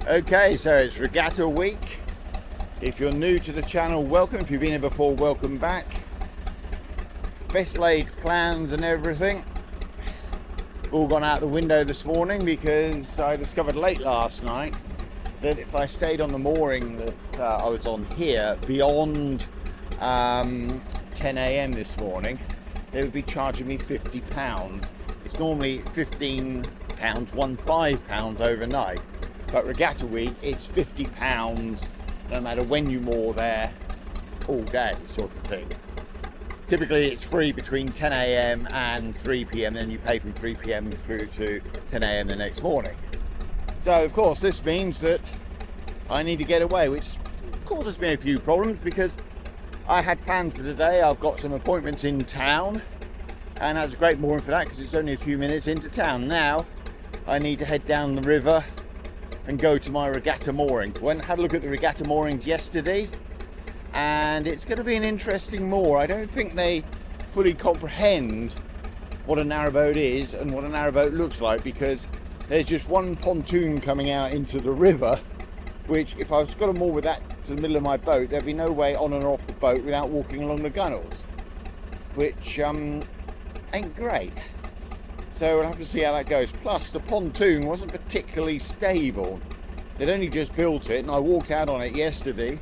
Okay, so it's regatta week. If you're new to the channel, welcome. If you've been here before, welcome back. Best laid plans and everything all gone out the window this morning because I discovered late last night that if I stayed on the mooring that I was on here beyond 10 AM this morning, they would be charging me £50. It's normally £15, £15 overnight, but regatta week it's £50 no matter when you moor there, all day sort of thing. Typically it's free between 10 AM and 3 PM, then you pay from 3 PM through to 10 AM the next morning. So of course this means that I need to get away, which causes me a few problems because I had plans for today. I've got some appointments in town and that's a great mooring for that because it's only a few minutes into town. Now I need to head down the river and go to my regatta moorings. Went and had a look at the regatta moorings yesterday and it's going to be an interesting moor. I don't think they fully comprehend what a narrowboat is and what a narrowboat looks like, because there's just one pontoon coming out into the river, which if I've got to moor with that to the middle of my boat, there'd be no way on and off the boat without walking along the gunnels, which ain't great. So we'll have to see how that goes. Plus the pontoon wasn't particularly stable. They'd only just built it and I walked out on it yesterday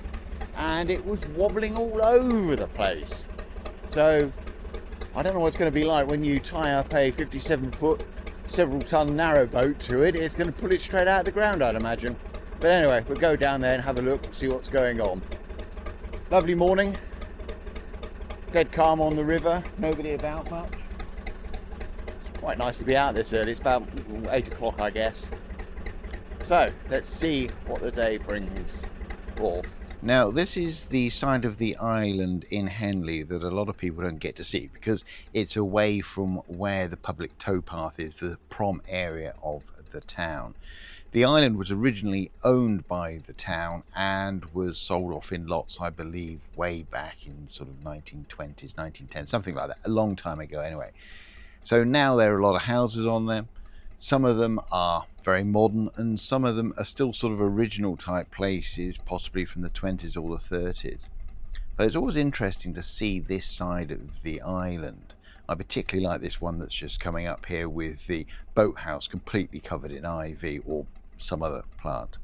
and it was wobbling all over the place. So I don't know what it's going to be like when you tie up a 57-foot, several ton narrowboat to it. It's going to pull it straight out of the ground, I'd imagine. But anyway, we'll go down there and have a look, see what's going on. Lovely morning. Dead calm on the river, nobody about much. It's quite nice to be out this early. It's about 8 o'clock, I guess. So let's see what the day brings forth. Now this is the side of the island in Henley that a lot of people don't get to see because it's away from where the public towpath is, the prom area of the town. The island was originally owned by the town and was sold off in lots, I believe, way back in sort of 1920s, 1910s, something like that, a long time ago anyway. So now there are a lot of houses on there. Some of them are very modern and some of them are still sort of original type places, possibly from the 20s or the 30s. But it's always interesting to see this side of the island. I particularly like this one that's just coming up here with the boathouse completely covered in ivy or some other plant.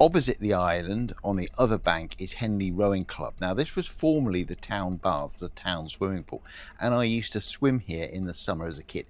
Opposite the island on the other bank is Henley Rowing Club. Now this was formerly the town baths, the town swimming pool, and I used to swim here in the summer as a kid.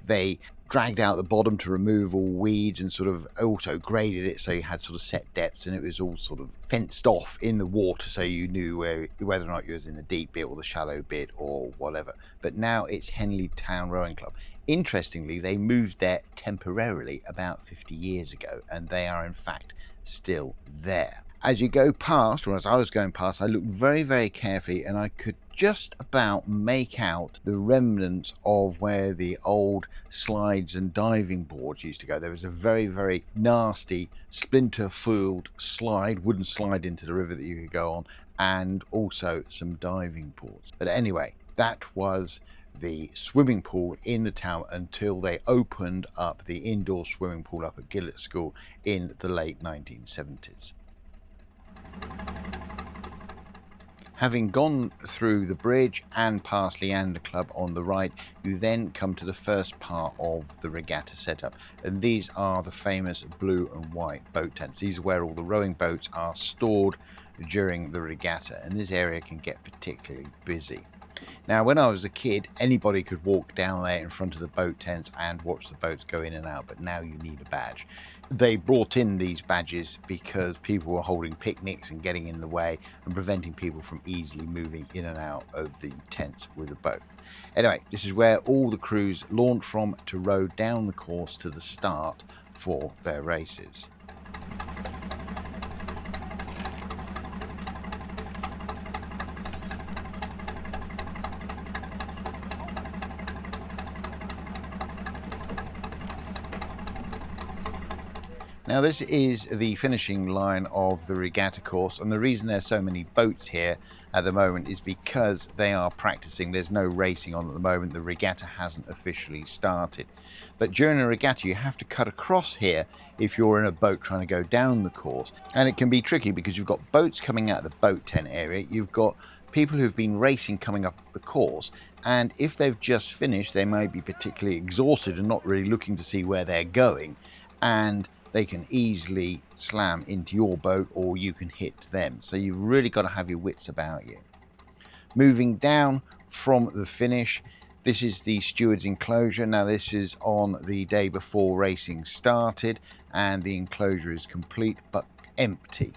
They dragged out the bottom to remove all weeds and sort of also graded it so you had sort of set depths, and it was all sort of fenced off in the water so you knew whether or not you was in the deep bit or the shallow bit or whatever. But now it's Henley Town Rowing Club. Interestingly, they moved there temporarily about 50 years ago and they are in fact still there. As you go past, or as I was going past, I looked very, very carefully and I could just about make out the remnants of where the old slides and diving boards used to go. There was a very, very nasty splinter-filled slide, wooden slide into the river that you could go on, and also some diving boards. But anyway, that was the swimming pool in the town until they opened up the indoor swimming pool up at Gillett School in the late 1970s. Having gone through the bridge and past Leander Club on the right, you then come to the first part of the regatta setup, and these are the famous blue and white boat tents. These are where all the rowing boats are stored during the regatta, and this area can get particularly busy. Now when I was a kid, anybody could walk down there in front of the boat tents and watch the boats go in and out, but now you need a badge. They brought in these badges because people were holding picnics and getting in the way and preventing people from easily moving in and out of the tents with a boat. Anyway, this is where all the crews launch from to row down the course to the start for their races. Now this is the finishing line of the regatta course, and the reason there's so many boats here at the moment is because they are practicing. There's no racing on at the moment. The regatta hasn't officially started. But during a regatta you have to cut across here if you're in a boat trying to go down the course. And it can be tricky because you've got boats coming out of the boat tent area, you've got people who've been racing coming up the course, and if they've just finished they may be particularly exhausted and not really looking to see where they're going, and they can easily slam into your boat or you can hit them. So you've really got to have your wits about you. Moving down from the finish, this is the Stewards Enclosure. Now this is on the day before racing started and the enclosure is complete but empty.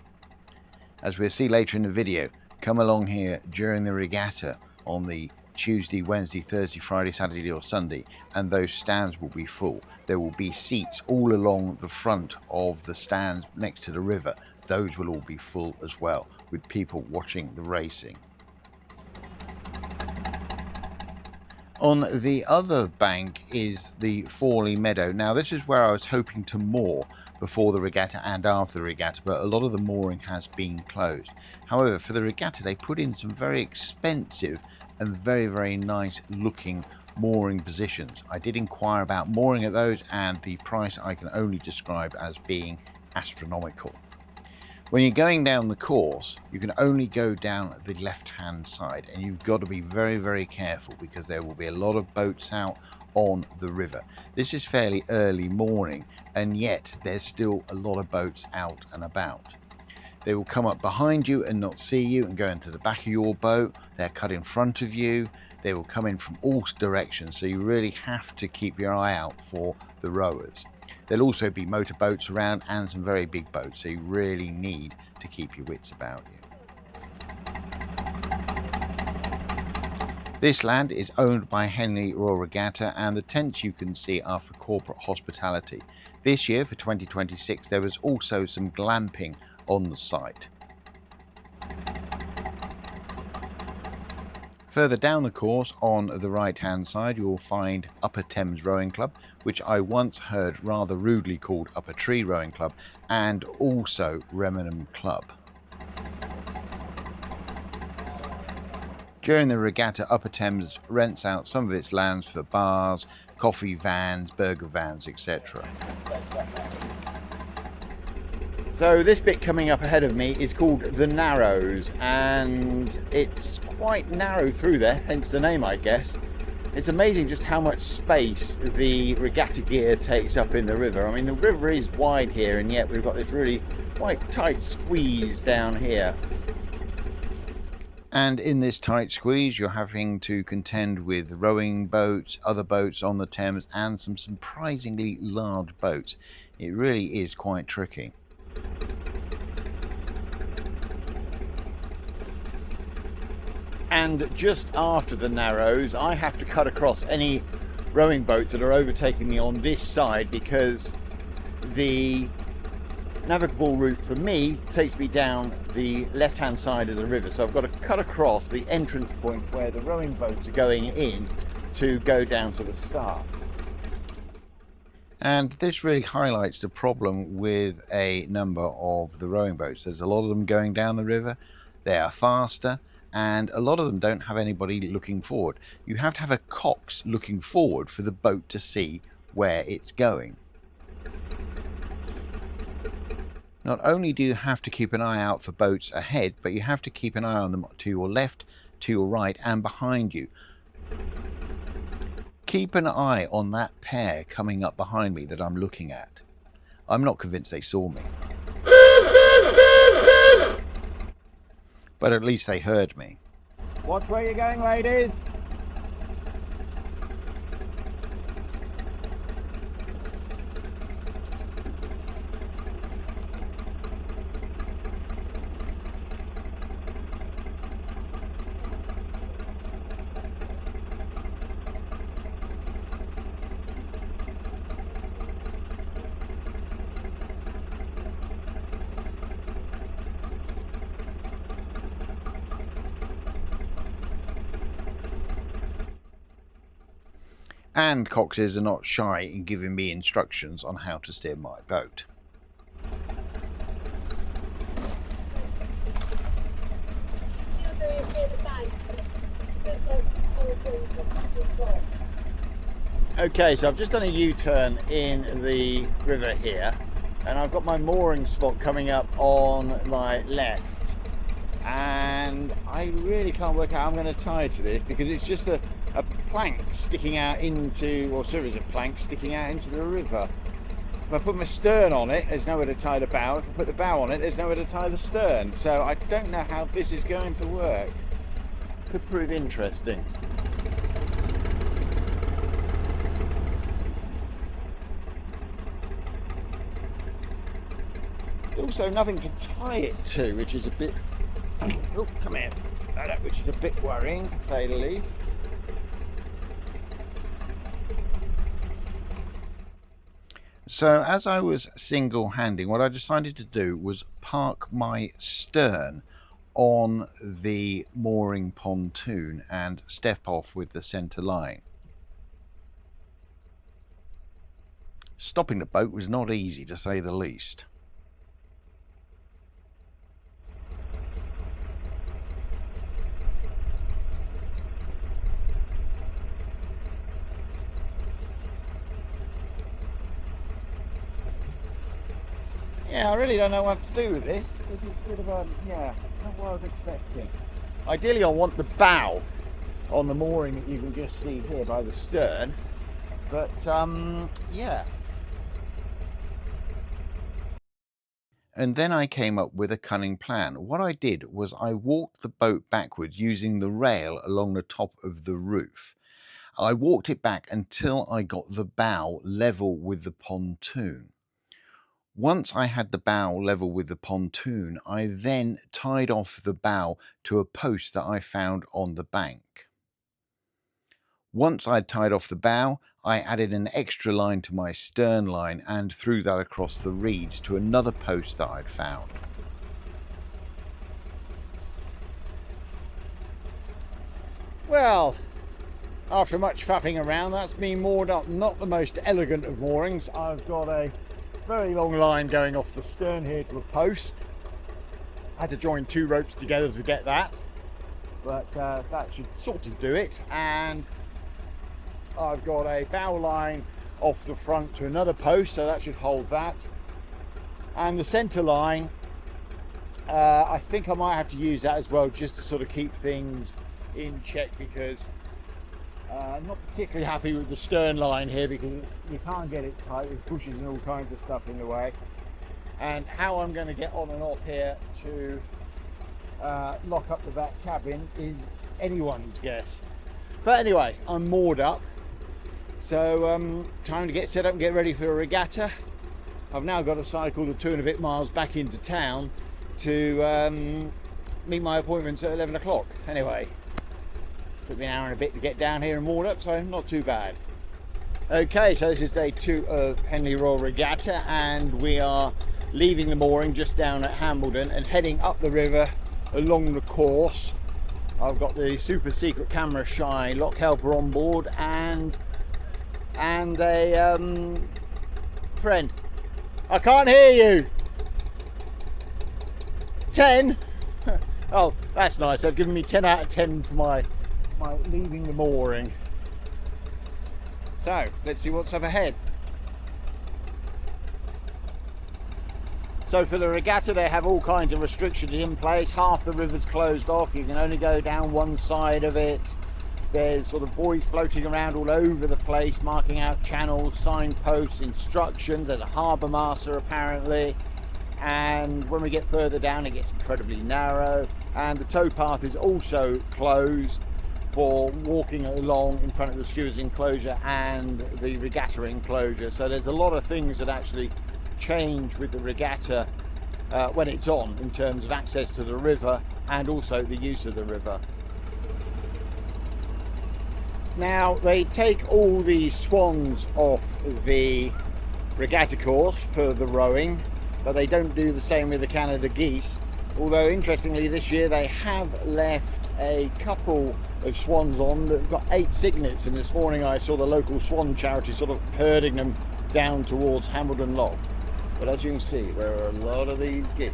As we'll see later in the video, come along here during the regatta on the Tuesday, Wednesday, Thursday, Friday, Saturday or Sunday, and those stands will be full. There will be seats all along the front of the stands next to the river. Those will all be full as well, with people watching the racing. On the other bank is the Fawley Meadow. Now this is where I was hoping to moor before the regatta and after the regatta, but a lot of the mooring has been closed. However, for the regatta they put in some very expensive and very nice looking mooring positions. I did inquire about mooring at those and the price I can only describe as being astronomical. When you're going down the course, you can only go down the left hand side and you've got to be very careful because there will be a lot of boats out on the river. This is fairly early morning and yet there's still a lot of boats out and about. They will come up behind you and not see you and go into the back of your boat. They're cut in front of you. They will come in from all directions, so you really have to keep your eye out for the rowers. There'll also be motorboats around and some very big boats, so you really need to keep your wits about you. This land is owned by Henley Royal Regatta and the tents you can see are for corporate hospitality. This year for 2026 there was also some glamping on the site. Further down the course on the right hand side you will find Upper Thames Rowing Club, which I once heard rather rudely called Upper Tree Rowing Club, and also Remenham Club. During the regatta, Upper Thames rents out some of its lands for bars, coffee vans, burger vans, etc. So this bit coming up ahead of me is called the Narrows, and it's quite narrow through there, hence the name I guess. It's amazing just how much space the regatta gear takes up in the river. I mean the river is wide here and yet we've got this really quite tight squeeze down here. And in this tight squeeze you're having to contend with rowing boats, other boats on the Thames and some surprisingly large boats. It really is quite tricky. And just after the Narrows I have to cut across any rowing boats that are overtaking me on this side because the navigable route for me takes me down the left hand side of the river, so I've got to cut across the entrance point where the rowing boats are going in to go down to the start. And this really highlights the problem with a number of the rowing boats. There's a lot of them going down the river, they are faster, and a lot of them don't have anybody looking forward. You have to have a cox looking forward for the boat to see where it's going. Not only do you have to keep an eye out for boats ahead, but you have to keep an eye on them to your left, to your right and behind you. Keep an eye on that pair coming up behind me that I'm looking at. I'm not convinced they saw me. But at least they heard me. Watch where you're going, ladies. And coxes are not shy in giving me instructions on how to steer my boat. Okay, so I've just done a U-turn in the river here, and I've got my mooring spot coming up on my left, and I really can't work out how I'm going to tie to this, because it's just a plank sticking out into, or series of planks sticking out into the river. If I put my stern on it, there's nowhere to tie the bow. If I put the bow on it, there's nowhere to tie the stern. So I don't know how this is going to work. Could prove interesting. There's also nothing to tie it to, which is a bit... Oh, come here. Which is a bit worrying, to say the least. So as I was single-handing, what I decided to do was park my stern on the mooring pontoon and step off with the centre line. Stopping the boat was not easy, to say the least. Yeah, I really don't know what to do with this. This is a bit of a, yeah, not what I was expecting. Ideally I want the bow on the mooring that you can just see here by the stern, but yeah. And then I came up with a cunning plan. What I did was I walked the boat backwards using the rail along the top of the roof. I walked it back until I got the bow level with the pontoon. Once I had the bow level with the pontoon, I then tied off the bow to a post that I found on the bank. Once I'd tied off the bow, I added an extra line to my stern line and threw that across the reeds to another post that I'd found. Well, after much faffing around, that's me moored up. Not the most elegant of moorings. I've got a very long line going off the stern here to a post. I had to join two ropes together to get that, but that should sort of do it. And I've got a bow line off the front to another post, so that should hold that. And the centre line, I think I might have to use that as well, just to sort of keep things in check, because I'm not particularly happy with the stern line here, because you can't get it tight with bushes and all kinds of stuff in the way. And how I'm going to get on and off here to lock up the back cabin is anyone's guess. But anyway, I'm moored up, so time to get set up and get ready for a regatta. I've now got to cycle the 2 and a bit miles back into town to meet my appointments at 11 o'clock. Anyway, took me an hour and a bit to get down here and moored up, so not too bad. Okay, so this is day 2 of Henley Royal Regatta, and we are leaving the mooring just down at Hambleden and heading up the river along the course. I've got the super secret camera shy lock helper on board and a friend. I can't hear you. 10? Oh, that's nice. They've given me 10 out of 10 for my leaving the mooring. So let's see what's up ahead. So for the regatta, they have all kinds of restrictions in place. Half the river's closed off. You can only go down one side of it. There's sort of buoys floating around all over the place, marking out channels, signposts, instructions. There's a harbour master apparently. And when we get further down, it gets incredibly narrow. And the towpath is also closed for walking along in front of the Stewards Enclosure and the regatta enclosure. So there's a lot of things that actually change with the regatta when it's on, in terms of access to the river and also the use of the river. Now they take all these swans off the regatta course for the rowing, but they don't do the same with the Canada geese. Although interestingly this year they have left a couple of swans on that have got 8 cygnets, and this morning I saw the local swan charity sort of herding them down towards Hambleden Lock. But as you can see, there are a lot of these geese.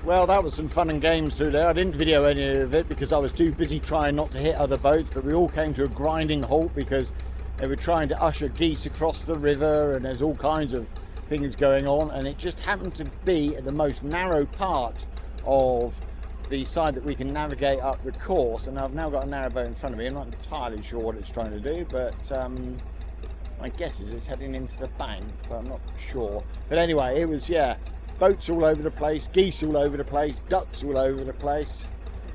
Well, that was some fun and games through there. I didn't video any of it because I was too busy trying not to hit other boats, but we all came to a grinding halt because they were trying to usher geese across the river, and there's all kinds of things going on, and it just happened to be at the most narrow part of the side that we can navigate up the course. And I've now got a narrowboat in front of me. I'm not entirely sure what it's trying to do, but my guess is it's heading into the bank, but I'm not sure. But anyway, it was, yeah, boats all over the place, geese all over the place, ducks all over the place.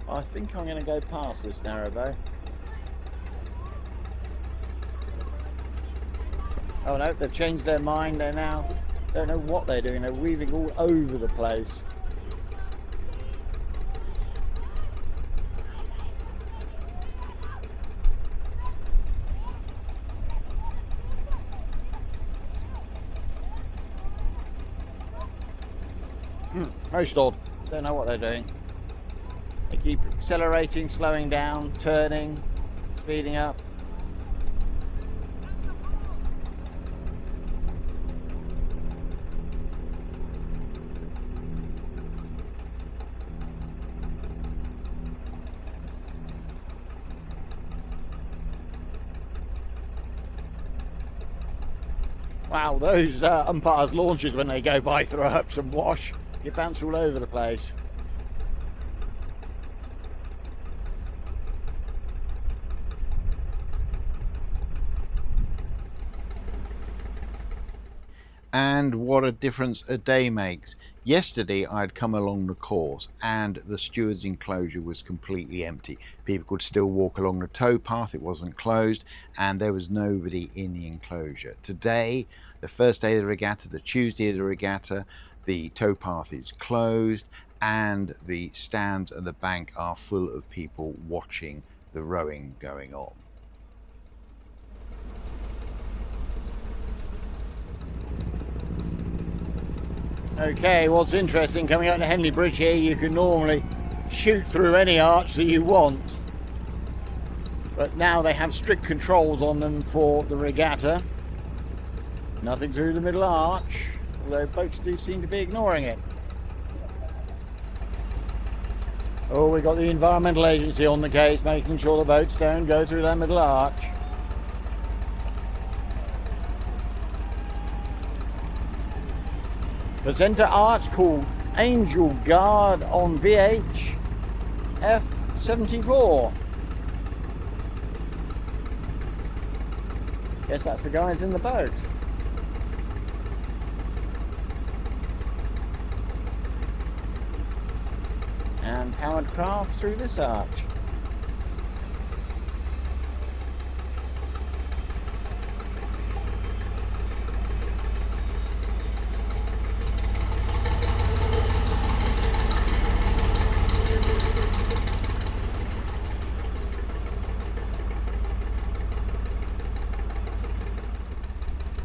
I think I'm going to go past this narrowboat. Oh no, they've changed their mind. They now don't know what they're doing. They're weaving all over the place. Most odd. Don't know what they're doing. They keep accelerating, slowing down, turning, speeding up. Wow, those umpires' launches when they go by throw up some wash. You bounce all over the place. And what a difference a day makes. Yesterday I'd come along the course and the Stewards Enclosure was completely empty. People could still walk along the towpath, it wasn't closed, and there was nobody in the enclosure. Today, the first day of the regatta, the Tuesday of the regatta, the towpath is closed and the stands at the bank are full of people watching the rowing going on. Okay, what's interesting, coming out to Henley Bridge here, you can normally shoot through any arch that you want, but now they have strict controls on them for the regatta. Nothing through the middle arch, although boats do seem to be ignoring it. Oh, we got the environmental agency on the case, making sure the boats don't go through that middle arch. The centre arch called Angel Guard on VH F74. Guess that's the guys in the boat. And powered craft through this arch.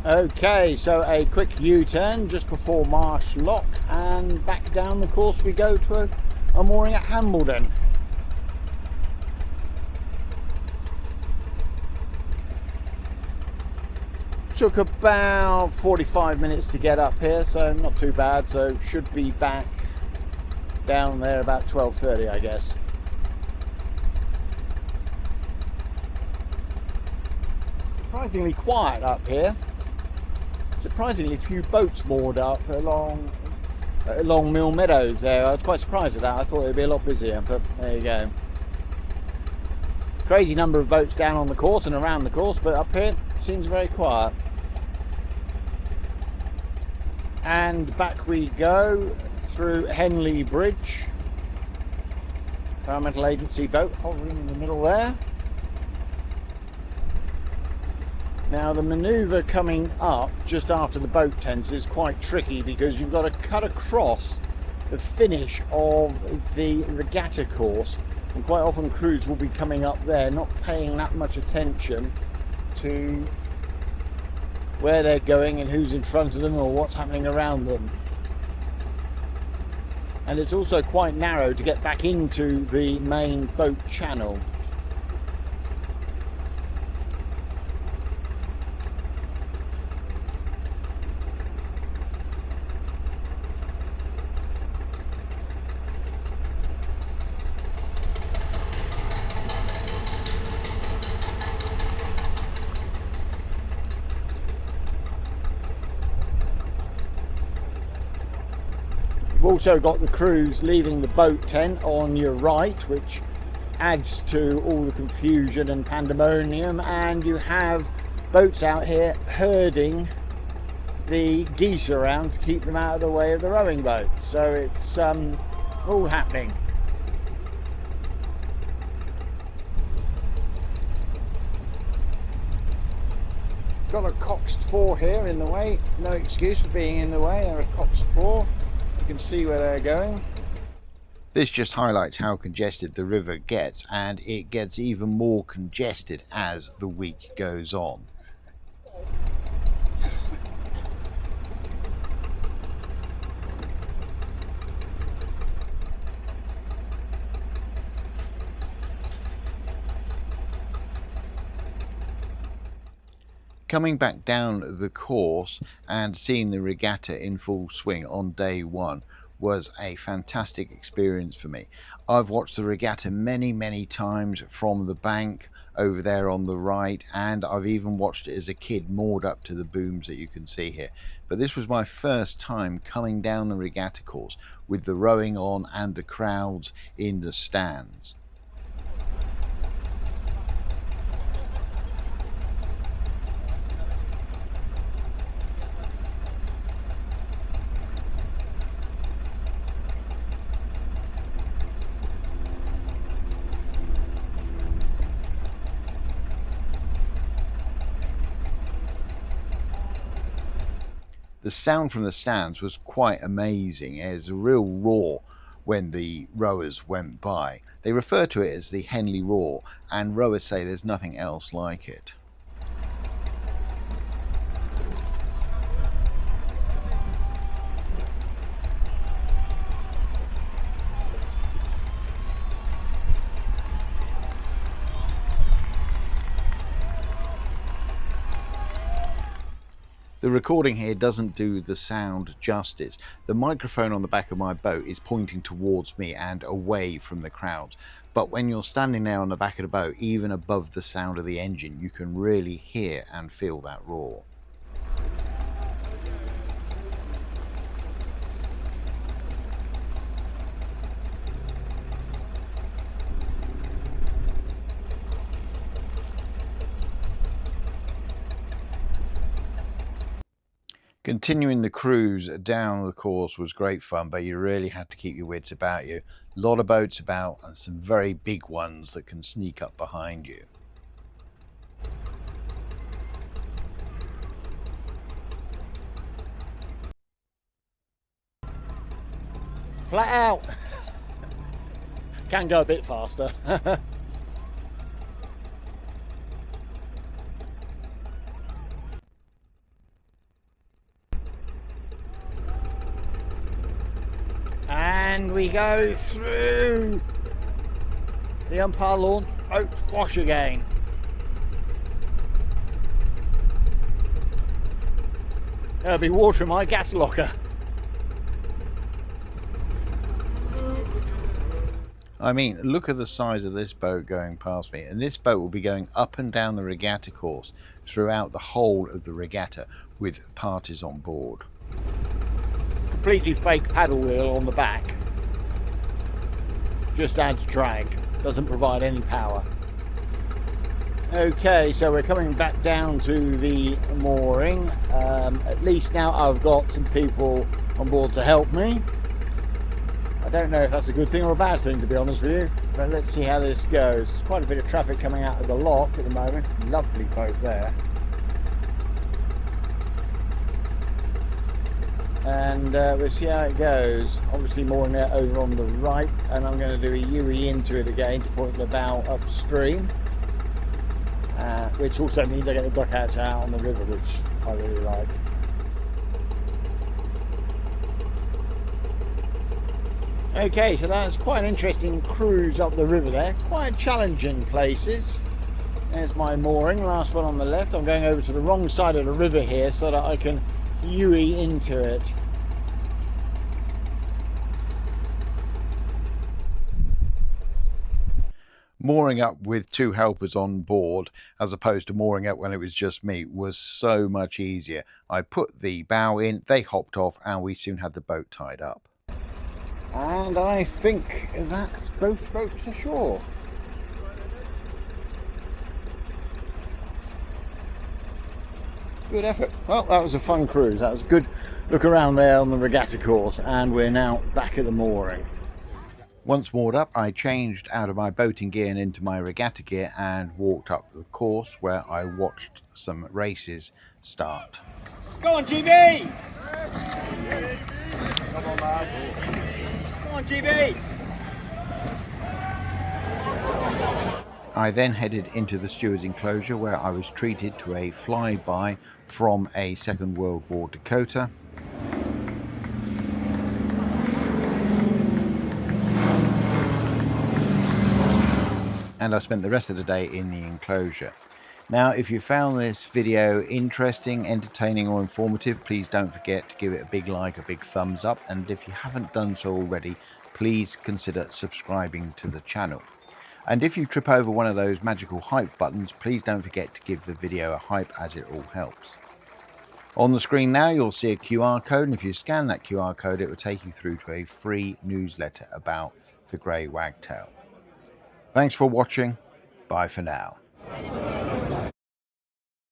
Okay, so a quick U-turn just before Marsh Lock, and back down the course we go to a mooring at Hambleden. Took about 45 minutes to get up here, so not too bad, so should be back down there about 12:30, I guess. Surprisingly quiet up here. Surprisingly few boats moored up along Mill Meadows there. I was quite surprised at that. I thought it would be a lot busier, but there you go. Crazy number of boats down on the course and around the course, but up here seems very quiet. And back we go through Henley Bridge. Environmental Agency boat hovering in the middle there. Now the manoeuvre coming up just after the boat tents is quite tricky because you've got to cut across the finish of the regatta course, and quite often crews will be coming up there not paying that much attention to where they're going and who's in front of them or what's happening around them. And it's also quite narrow to get back into the main boat channel. You've also got the crews leaving the boat tent on your right, which adds to all the confusion and pandemonium, and you have boats out here herding the geese around to keep them out of the way of the rowing boats. So it's all happening. Got a coxed four here in the way, no excuse for being in the way. They're a coxed four, you can see where they're going. This just highlights how congested the river gets, and it gets even more congested as the week goes on. Coming back down the course and seeing the regatta in full swing on day one was a fantastic experience for me. I've watched the regatta many times from the bank over there on the right, and I've even watched it as a kid moored up to the booms that you can see here. But this was my first time coming down the regatta course with the rowing on and the crowds in the stands. The sound from the stands was quite amazing. It was a real roar when the rowers went by. They refer to it as the Henley Roar, and rowers say there's nothing else like it. The recording here doesn't do the sound justice. The microphone on the back of my boat is pointing towards me and away from the crowds. But when you're standing there on the back of the boat, even above the sound of the engine, you can really hear and feel that roar. Continuing the cruise down the course was great fun, but you really had to keep your wits about you. A lot of boats about and some very big ones that can sneak up behind you. Flat out! Can go a bit faster. And we go through the umpire launch boat wash again. There'll be water in my gas locker. I mean, look at the size of this boat going past me, and this boat will be going up and down the regatta course throughout the whole of the regatta with parties on board. Completely fake paddle wheel on the back, just adds drag, doesn't provide any power. Okay, so we're coming back down to the mooring. At least now I've got some people on board to help me. I don't know if that's a good thing or a bad thing, to be honest with you, but let's see how this goes. There's quite a bit of traffic coming out of the lock at the moment. Lovely boat there. And we'll see how it goes. Obviously mooring there over on the right, and I'm going to do a UE into it again to point the bow upstream, which also means I get the duck hatch out on the river, which I really like. Okay, so that's quite an interesting cruise up the river there, quite challenging places. There's my mooring, last one on the left. I'm going over to the wrong side of the river here so that I can UE into it. Mooring up with two helpers on board as opposed to mooring up when it was just me was so much easier. I put the bow in, they hopped off, and we soon had the boat tied up. And I think that's both boats ashore. Good effort. Well, that was a fun cruise. That was a good look around there on the regatta course, and we're now back at the mooring. Once moored up, I changed out of my boating gear and into my regatta gear and walked up the course where I watched some races start. Go on, GB! Come on, lad. Come on, GB! I then headed into the Stewards Enclosure where I was treated to a flyby from a Second World War Dakota. And I spent the rest of the day in the enclosure. Now, if you found this video interesting, entertaining or informative, please don't forget to give it a big like, a big thumbs up, and if you haven't done so already, please consider subscribing to the channel. And if you trip over one of those magical hype buttons, please don't forget to give the video a hype, as it all helps. On the screen now you'll see a QR code, and if you scan that QR code it will take you through to a free newsletter about the Grey Wagtail. Thanks for watching. Bye for now.